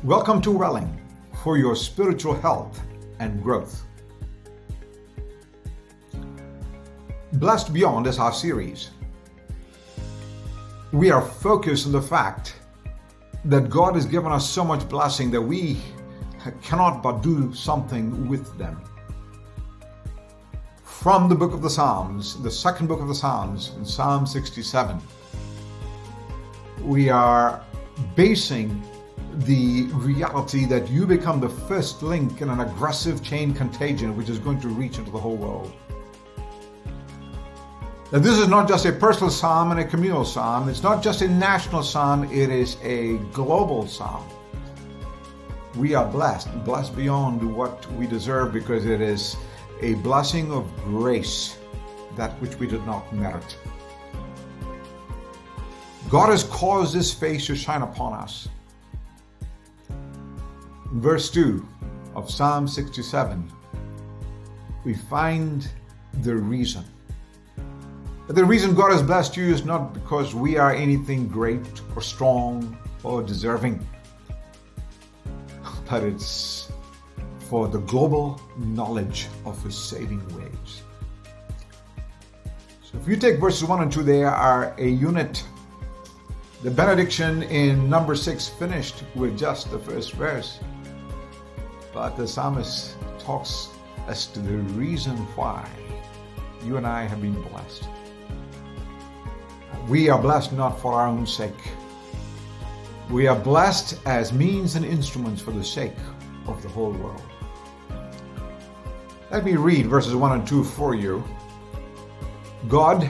Welcome to Welling for your spiritual health and growth. Blessed Beyond is our series. We are focused on the fact that God has given us so much blessing that we cannot but do something with them. From the book of the Psalms, the second book of the Psalms, in Psalm 67, we are basing the reality that you become the first link in an aggressive chain contagion which is going to reach into the whole world. Now, this is not just a personal psalm and a communal psalm. It's not just a national psalm. It is a global psalm. We are blessed beyond what we deserve, because it is a blessing of grace, that which we did not merit. God has caused His face to shine upon us. In verse 2 of Psalm 67, we find the reason. The reason God has blessed you is not because we are anything great or strong or deserving, but it's for the global knowledge of His saving ways. So if you take verses 1 and 2, they are a unit. The benediction in number 6 finished with just the first verse. But the psalmist talks as to the reason why you and I have been blessed. We are blessed not for our own sake. We are blessed as means and instruments for the sake of the whole world. Let me read verses 1 and 2 for you. God.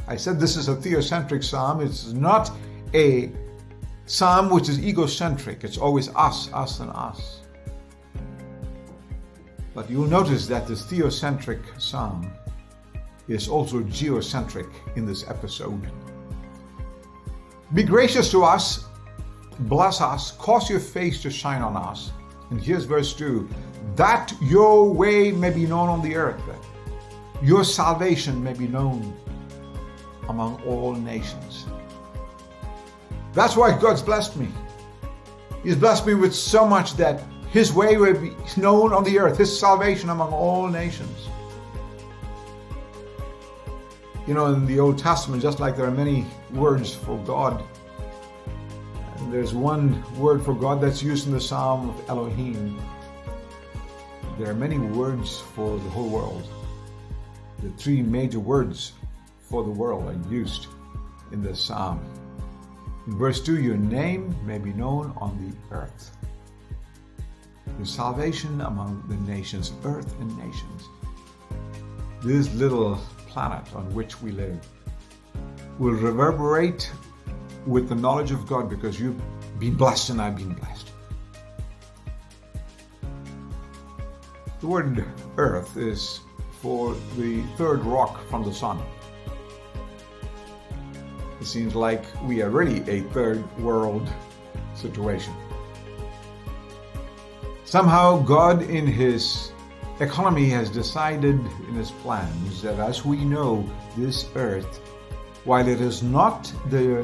I said this is a theocentric psalm. It's not a psalm which is egocentric. It's always us, and us. But you'll notice that this theocentric psalm is also geocentric in this episode. Be gracious to us, bless us, cause your face to shine on us. And here's verse 2. That your way may be known on the earth, your salvation may be known among all nations. That's why God's blessed me. He's blessed me with so much that His way will be known on the earth, His salvation among all nations. You know, in the Old Testament, just like there are many words for God, and there's one word for God that's used in the Psalm of Elohim, there are many words for the whole world. The three major words for the world are used in this psalm. In verse 2, your name may be known on the earth. Your salvation among the nations, earth and nations. This little planet on which we live will reverberate with the knowledge of God, because you've been blessed and I've been blessed. The word earth is for the third rock from the sun. It seems like we are really a third world situation. Somehow God in His economy has decided in His plans that, as we know, this earth, while it is not the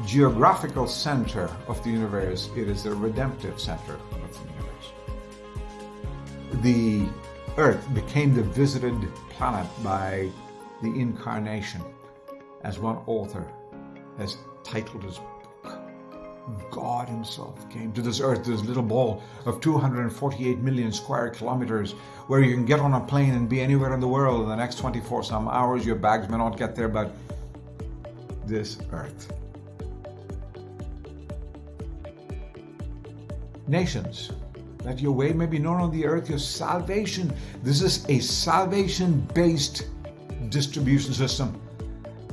geographical center of the universe, it is the redemptive center of the universe. The earth became the visited planet by the incarnation, as one author has titled his book. God Himself came to this earth, this little ball of 248 million square kilometers, where you can get on a plane and be anywhere in the world in the next 24 some hours. Your bags may not get there, but this earth. Nations, that your way may be known on the earth, your salvation. This is a salvation-based distribution system.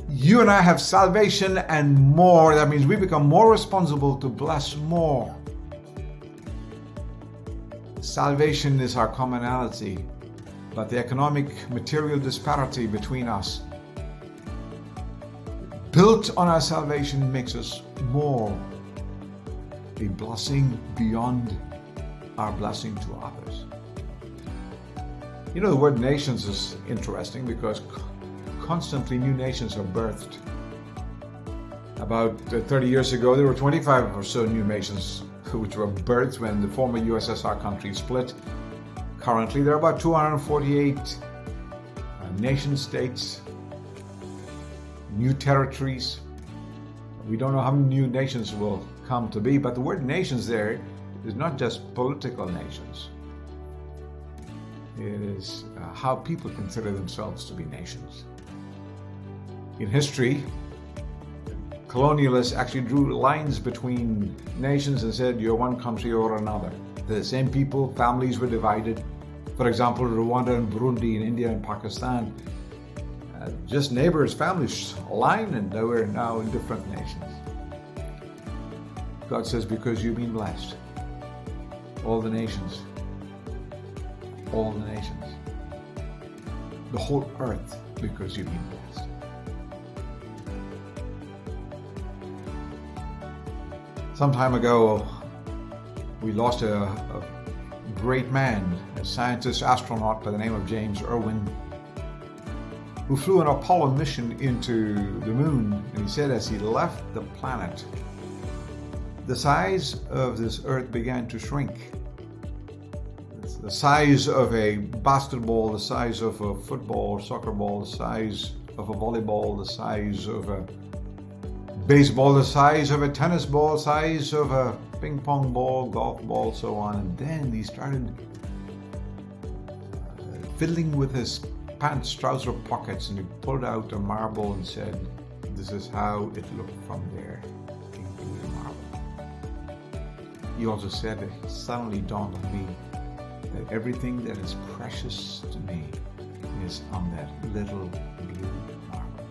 You and I have salvation and more. That means we become more responsible to bless more. Salvation is our commonality, but the economic material disparity between us, built on our salvation, makes us more a blessing beyond our blessing to others. You know, the word nations is interesting because constantly new nations are birthed. About 30 years ago, there were 25 or so new nations which were birthed when the former USSR countries split. Currently, there are about 248 nation states, new territories. We don't know how many new nations will come to be, but the word nations there is not just political nations. It is how people consider themselves to be nations. In history, colonialists actually drew lines between nations and said, you're one country or another. The same people, families were divided. For example, Rwanda and Burundi, in India and Pakistan, just neighbors, families aligned, and they were now in different nations. God says, because you've been blessed, all the nations, the whole earth, because you've been blessed. Some time ago, we lost a great man, a scientist, astronaut by the name of James Irwin, who flew an Apollo mission into the moon. And he said as he left the planet, the size of this earth began to shrink. The size of a basketball, the size of a football, soccer ball, the size of a volleyball, the size of a baseball, the size of a tennis ball, the size of a ping pong ball, golf ball, so on. And then he started fiddling with his pants trouser pockets, and he pulled out a marble and said, this is how it looked from there, into the marble. He also said, it suddenly dawned on me that everything that is precious to me is on that little blue marble.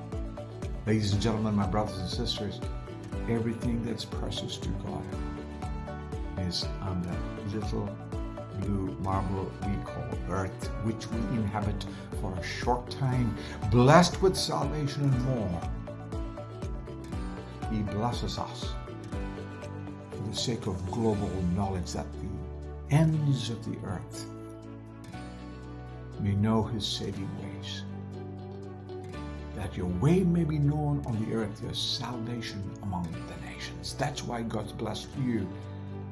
Ladies and gentlemen, my brothers and sisters, everything that's precious to God is on that little blue marble we call earth, which we inhabit for a short time, blessed with salvation and more. He blesses us for the sake of global knowledge, that the ends of the earth may know his saving ways, that your way may be known on the earth, your salvation among the nations. That's why God's blessed you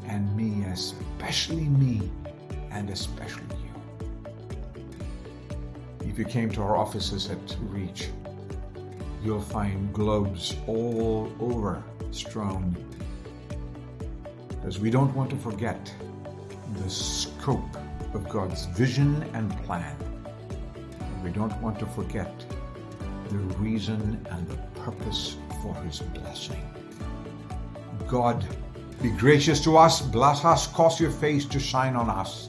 and me, especially me, and especially you. If you came to our offices at Reach, you'll find globes all over strewn, because we don't want to forget the scope of God's vision and plan. We don't want to forget the reason and the purpose for his blessing. God, be gracious to us, bless us, cause your face to shine on us,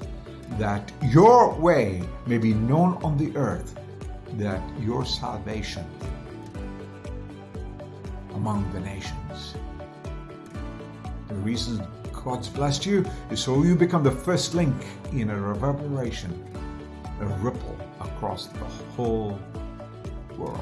that your way may be known on the earth, that your salvation among the nations. The reason God's blessed you is so you become the first link in a reverberation, a ripple across the whole world.